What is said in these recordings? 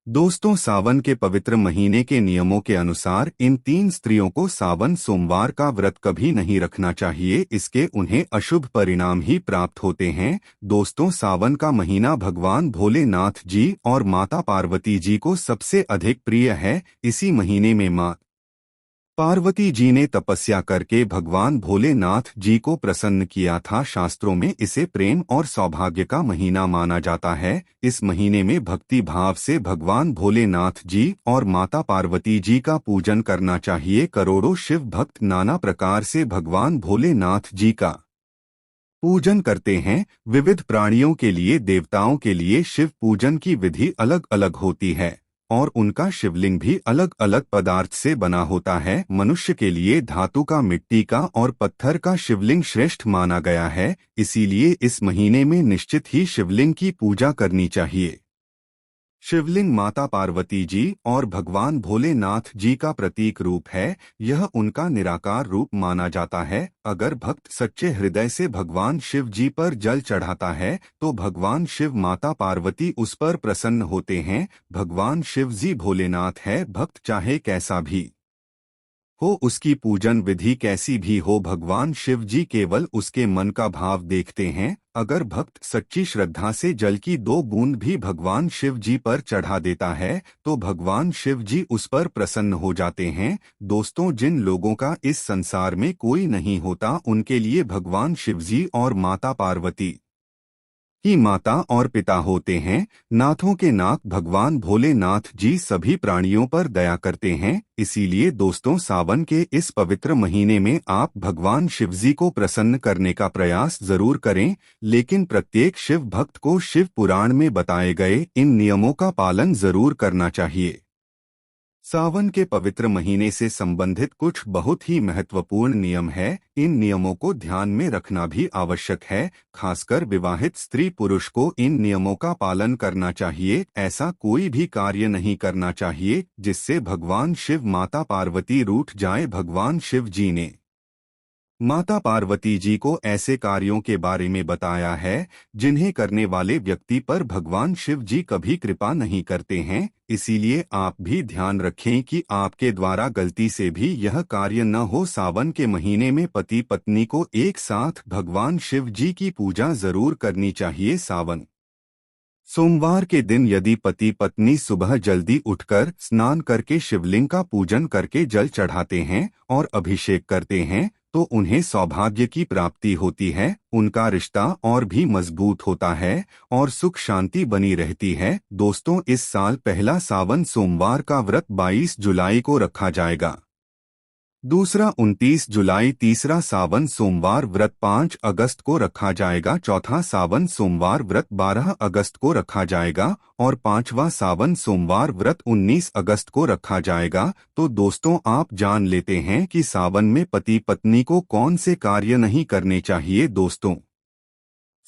दोस्तों, सावन के पवित्र महीने के नियमों के अनुसार इन तीन स्त्रियों को सावन सोमवार का व्रत कभी नहीं रखना चाहिए। इसके उन्हें अशुभ परिणाम ही प्राप्त होते हैं। दोस्तों, सावन का महीना भगवान भोलेनाथ जी और माता पार्वती जी को सबसे अधिक प्रिय है। इसी महीने में माँ पार्वती जी ने तपस्या करके भगवान भोलेनाथ जी को प्रसन्न किया था। शास्त्रों में इसे प्रेम और सौभाग्य का महीना माना जाता है। इस महीने में भक्ति भाव से भगवान भोलेनाथ जी और माता पार्वती जी का पूजन करना चाहिए। करोड़ों शिव भक्त नाना प्रकार से भगवान भोलेनाथ जी का पूजन करते हैं। विविध प्राणियों के लिए, देवताओं के लिए शिव पूजन की विधि अलग अलग होती है और उनका शिवलिंग भी अलग अलग पदार्थ से बना होता है। मनुष्य के लिए धातु का, मिट्टी का और पत्थर का शिवलिंग श्रेष्ठ माना गया है। इसीलिए इस महीने में निश्चित ही शिवलिंग की पूजा करनी चाहिए। शिवलिंग माता पार्वती जी और भगवान भोलेनाथ जी का प्रतीक रूप है। यह उनका निराकार रूप माना जाता है। अगर भक्त सच्चे हृदय से भगवान शिव जी पर जल चढ़ाता है तो भगवान शिव माता पार्वती उस पर प्रसन्न होते हैं। भगवान शिव जी भोलेनाथ है। भक्त चाहे कैसा भी हो, उसकी पूजन विधि कैसी भी हो, भगवान शिव जी केवल उसके मन का भाव देखते हैं। अगर भक्त सच्ची श्रद्धा से जल की 2 बूंद भी भगवान शिव जी पर चढ़ा देता है तो भगवान शिव जी उस पर प्रसन्न हो जाते हैं। दोस्तों, जिन लोगों का इस संसार में कोई नहीं होता, उनके लिए भगवान शिव जी और माता पार्वती ही माता और पिता होते हैं। नाथों के नाथ भगवान भोलेनाथ जी सभी प्राणियों पर दया करते हैं। इसीलिए दोस्तों, सावन के इस पवित्र महीने में आप भगवान शिवजी को प्रसन्न करने का प्रयास जरूर करें। लेकिन प्रत्येक शिव भक्त को शिव पुराण में बताए गए इन नियमों का पालन जरूर करना चाहिए। सावन के पवित्र महीने से संबंधित कुछ बहुत ही महत्वपूर्ण नियम है। इन नियमों को ध्यान में रखना भी आवश्यक है। खासकर विवाहित स्त्री पुरुष को इन नियमों का पालन करना चाहिए। ऐसा कोई भी कार्य नहीं करना चाहिए जिससे भगवान शिव माता पार्वती रूठ जाए। भगवान शिव जी ने माता पार्वती जी को ऐसे कार्यों के बारे में बताया है जिन्हें करने वाले व्यक्ति पर भगवान शिव जी कभी कृपा नहीं करते हैं। इसीलिए आप भी ध्यान रखें कि आपके द्वारा गलती से भी यह कार्य न हो। सावन के महीने में पति पत्नी को एक साथ भगवान शिव जी की पूजा जरूर करनी चाहिए। सावन सोमवार के दिन यदि पति पत्नी सुबह जल्दी उठकर स्नान करके शिवलिंग का पूजन करके जल चढ़ाते हैं और अभिषेक करते हैं तो उन्हें सौभाग्य की प्राप्ति होती है। उनका रिश्ता और भी मजबूत होता है और सुख शांति बनी रहती है। दोस्तों, इस साल पहला सावन सोमवार का व्रत 22 जुलाई को रखा जाएगा। दूसरा 29 जुलाई, तीसरा सावन सोमवार व्रत 5 अगस्त को रखा जाएगा, चौथा सावन सोमवार व्रत 12 अगस्त को रखा जाएगा और पांचवा सावन सोमवार व्रत 19 अगस्त को रखा जाएगा। तो दोस्तों, आप जान लेते हैं कि सावन में पति पत्नी को कौन से कार्य नहीं करने चाहिए। दोस्तों,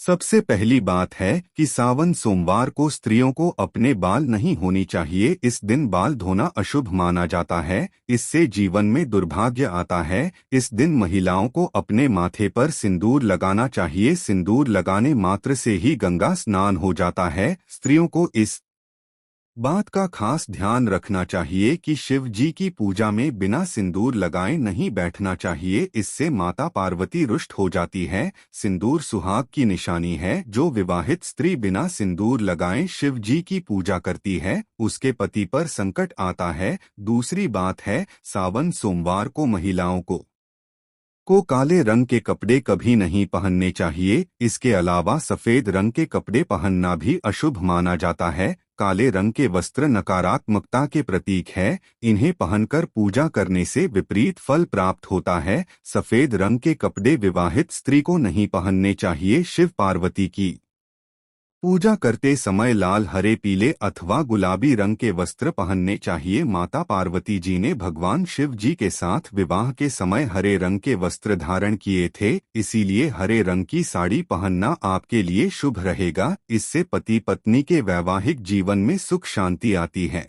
सबसे पहली बात है कि सावन सोमवार को स्त्रियों को अपने बाल नहीं होनी चाहिए। इस दिन बाल धोना अशुभ माना जाता है। इससे जीवन में दुर्भाग्य आता है। इस दिन महिलाओं को अपने माथे पर सिंदूर लगाना चाहिए। सिंदूर लगाने मात्र से ही गंगा स्नान हो जाता है। स्त्रियों को इस बात का खास ध्यान रखना चाहिए कि शिव जी की पूजा में बिना सिंदूर लगाए नहीं बैठना चाहिए। इससे माता पार्वती रुष्ट हो जाती है। सिंदूर सुहाग की निशानी है। जो विवाहित स्त्री बिना सिंदूर लगाए शिव जी की पूजा करती है उसके पति पर संकट आता है। दूसरी बात है, सावन सोमवार को महिलाओं को काले रंग के कपड़े कभी नहीं पहनने चाहिए। इसके अलावा सफेद रंग के कपड़े पहनना भी अशुभ माना जाता है। काले रंग के वस्त्र नकारात्मकता के प्रतीक है। इन्हें पहनकर पूजा करने से विपरीत फल प्राप्त होता है। सफेद रंग के कपड़े विवाहित स्त्री को नहीं पहनने चाहिए। शिव पार्वती की पूजा करते समय लाल, हरे, पीले अथवा गुलाबी रंग के वस्त्र पहनने चाहिए। माता पार्वती जी ने भगवान शिव जी के साथ विवाह के समय हरे रंग के वस्त्र धारण किए थे। इसीलिए हरे रंग की साड़ी पहनना आपके लिए शुभ रहेगा। इससे पति पत्नी के वैवाहिक जीवन में सुख शांति आती है।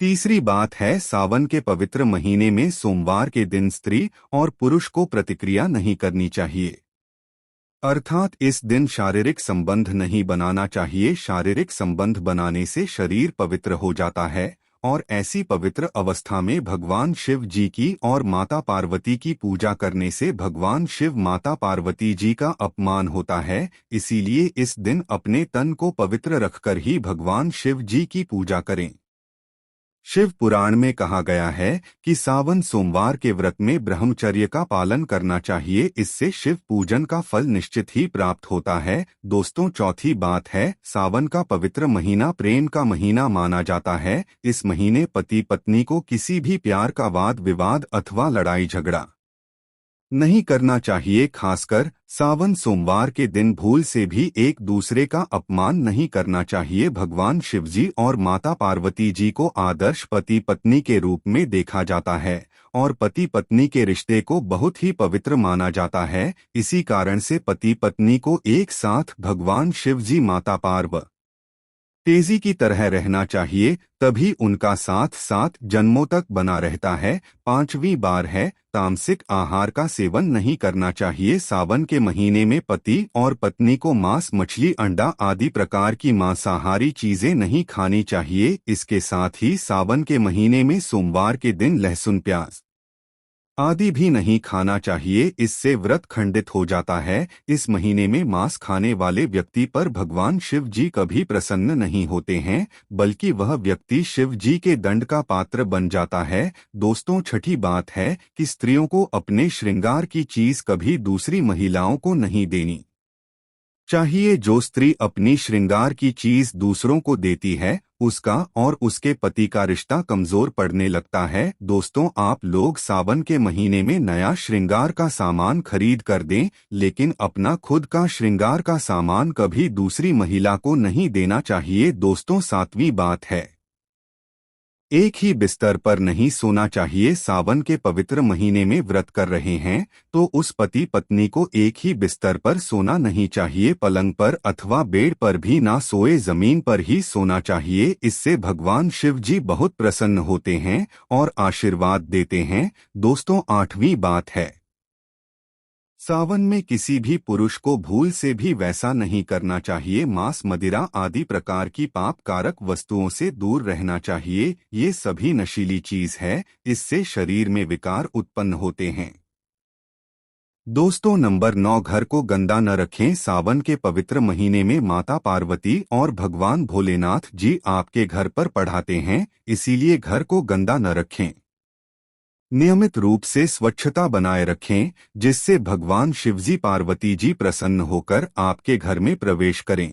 तीसरी बात है, सावन के पवित्र महीने में सोमवार के दिन स्त्री और पुरुष को प्रतिक्रिया नहीं करनी चाहिए। अर्थात इस दिन शारीरिक संबंध नहीं बनाना चाहिए। शारीरिक संबंध बनाने से शरीर पवित्र हो जाता है और ऐसी पवित्र अवस्था में भगवान शिव जी की और माता पार्वती की पूजा करने से भगवान शिव माता पार्वती जी का अपमान होता है। इसीलिए इस दिन अपने तन को पवित्र रखकर ही भगवान शिव जी की पूजा करें। शिव पुराण में कहा गया है कि सावन सोमवार के व्रत में ब्रह्मचर्य का पालन करना चाहिए। इससे शिव पूजन का फल निश्चित ही प्राप्त होता है। दोस्तों, चौथी बात है, सावन का पवित्र महीना प्रेम का महीना माना जाता है। इस महीने पति पत्नी को किसी भी प्यार का वाद विवाद अथवा लड़ाई झगड़ा नहीं करना चाहिए। खासकर सावन सोमवार के दिन भूल से भी एक दूसरे का अपमान नहीं करना चाहिए। भगवान शिवजी और माता पार्वती जी को आदर्श पति पत्नी के रूप में देखा जाता है और पति पत्नी के रिश्ते को बहुत ही पवित्र माना जाता है। इसी कारण से पति पत्नी को एक साथ भगवान शिवजी माता पार्वती तेजी की तरह रहना चाहिए, तभी उनका साथ साथ जन्मों तक बना रहता है। पांचवी बार है, तामसिक आहार का सेवन नहीं करना चाहिए। सावन के महीने में पति और पत्नी को मांस मछली अंडा आदि प्रकार की मांसाहारी चीजें नहीं खानी चाहिए। इसके साथ ही सावन के महीने में सोमवार के दिन लहसुन प्याज आदि भी नहीं खाना चाहिए। इससे व्रत खंडित हो जाता है। इस महीने में मांस खाने वाले व्यक्ति पर भगवान शिव जी कभी प्रसन्न नहीं होते हैं, बल्कि वह व्यक्ति शिव जी के दंड का पात्र बन जाता है। दोस्तों, छठी बात है कि स्त्रियों को अपने श्रृंगार की चीज कभी दूसरी महिलाओं को नहीं देनी चाहिए। जो स्त्री अपनी श्रृंगार की चीज दूसरों को देती है, उसका और उसके पति का रिश्ता कमजोर पड़ने लगता है। दोस्तों, आप लोग सावन के महीने में नया श्रृंगार का सामान खरीद कर दें, लेकिन अपना खुद का श्रृंगार का सामान कभी दूसरी महिला को नहीं देना चाहिए। दोस्तों, सातवीं बात है, एक ही बिस्तर पर नहीं सोना चाहिए। सावन के पवित्र महीने में व्रत कर रहे हैं तो उस पति पत्नी को एक ही बिस्तर पर सोना नहीं चाहिए। पलंग पर अथवा बेड पर भी ना सोए, जमीन पर ही सोना चाहिए। इससे भगवान शिव जी बहुत प्रसन्न होते हैं और आशीर्वाद देते हैं। दोस्तों, आठवीं बात है, सावन में किसी भी पुरुष को भूल से भी वैसा नहीं करना चाहिए। मांस मदिरा आदि प्रकार की पाप कारक वस्तुओं से दूर रहना चाहिए। ये सभी नशीली चीज है, इससे शरीर में विकार उत्पन्न होते हैं। दोस्तों, नंबर 9, घर को गंदा न रखें। सावन के पवित्र महीने में माता पार्वती और भगवान भोलेनाथ जी आपके घर पर पधारते हैं, इसीलिए घर को गंदा न रखें। नियमित रूप से स्वच्छता बनाए रखें, जिससे भगवान शिवजी पार्वती जी प्रसन्न होकर आपके घर में प्रवेश करें।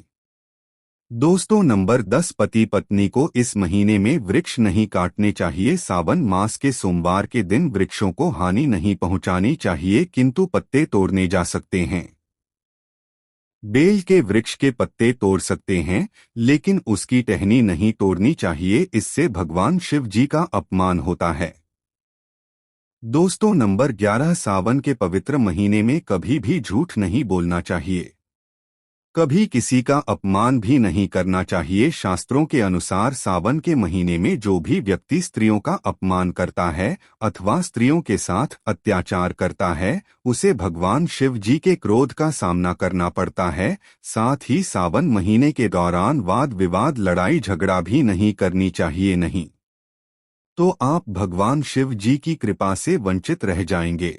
दोस्तों, नंबर 10, पति पत्नी को इस महीने में वृक्ष नहीं काटने चाहिए। सावन मास के सोमवार के दिन वृक्षों को हानि नहीं पहुंचानी चाहिए, किंतु पत्ते तोड़ने जा सकते हैं। बेल के वृक्ष के पत्ते तोड़ सकते हैं, लेकिन उसकी टहनी नहीं तोड़नी चाहिए। इससे भगवान शिव जी का अपमान होता है। दोस्तों, नंबर 11, सावन के पवित्र महीने में कभी भी झूठ नहीं बोलना चाहिए। कभी किसी का अपमान भी नहीं करना चाहिए। शास्त्रों के अनुसार सावन के महीने में जो भी व्यक्ति स्त्रियों का अपमान करता है अथवा स्त्रियों के साथ अत्याचार करता है, उसे भगवान शिव जी के क्रोध का सामना करना पड़ता है। साथ ही सावन महीने के दौरान वाद विवाद लड़ाई झगड़ा भी नहीं करनी चाहिए, नहीं तो आप भगवान शिव जी की कृपा से वंचित रह जाएंगे।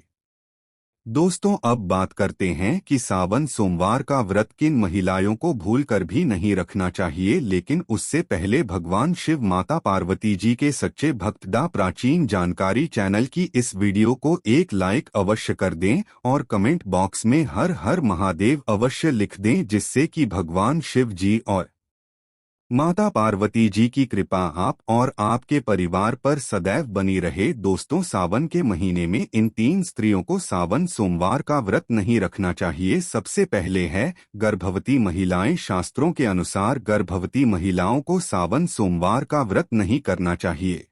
दोस्तों, अब बात करते हैं कि सावन सोमवार का व्रत किन महिलाओं को भूलकर भी नहीं रखना चाहिए, लेकिन उससे पहले भगवान शिव माता पार्वती जी के सच्चे भक्त दा प्राचीन जानकारी चैनल की इस वीडियो को एक लाइक अवश्य कर दें और कमेंट बॉक्स में हर हर महादेव अवश्य लिख दें, जिससे कि भगवान शिव जी और माता पार्वती जी की कृपा आप और आपके परिवार पर सदैव बनी रहे। दोस्तों, सावन के महीने में इन 3 स्त्रियों को सावन सोमवार का व्रत नहीं रखना चाहिए। सबसे पहले है गर्भवती महिलाएं। शास्त्रों के अनुसार गर्भवती महिलाओं को सावन सोमवार का व्रत नहीं करना चाहिए,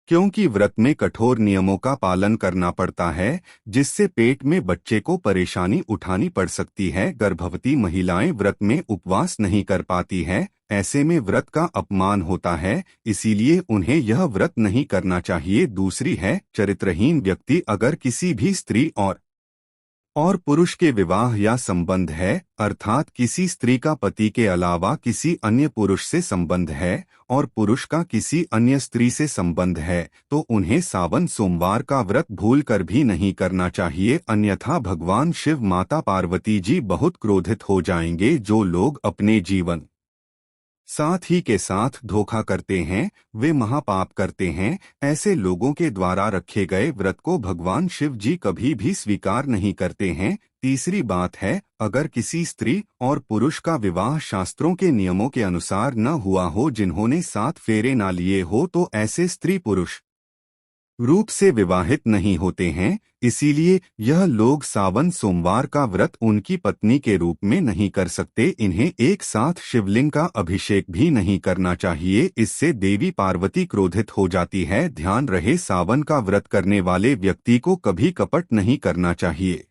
क्योंकि व्रत में कठोर नियमों का पालन करना पड़ता है, जिससे पेट में बच्चे को परेशानी उठानी पड़ सकती है। गर्भवती महिलाएं व्रत में उपवास नहीं कर पाती है, ऐसे में व्रत का अपमान होता है, इसीलिए उन्हें यह व्रत नहीं करना चाहिए। दूसरी है चरित्रहीन व्यक्ति। अगर किसी भी स्त्री और और पुरुष के विवाह या संबंध है, अर्थात किसी स्त्री का पति के अलावा किसी अन्य पुरुष से संबंध है और पुरुष का किसी अन्य स्त्री से संबंध है, तो उन्हें सावन सोमवार का व्रत भूल कर भी नहीं करना चाहिए, अन्यथा भगवान शिव माता पार्वती जी बहुत क्रोधित हो जाएंगे। जो लोग अपने जीवन साथ ही के साथ धोखा करते हैं वे महापाप करते हैं। ऐसे लोगों के द्वारा रखे गए व्रत को भगवान शिव जी कभी भी स्वीकार नहीं करते हैं। तीसरी बात है, अगर किसी स्त्री और पुरुष का विवाह शास्त्रों के नियमों के अनुसार न हुआ हो, जिन्होंने 7 फेरे ना लिए हो, तो ऐसे स्त्री पुरुष रूप से विवाहित नहीं होते हैं। इसीलिए यह लोग सावन सोमवार का व्रत उनकी पत्नी के रूप में नहीं कर सकते। इन्हें एक साथ शिवलिंग का अभिषेक भी नहीं करना चाहिए, इससे देवी पार्वती क्रोधित हो जाती है। ध्यान रहे, सावन का व्रत करने वाले व्यक्ति को कभी कपट नहीं करना चाहिए।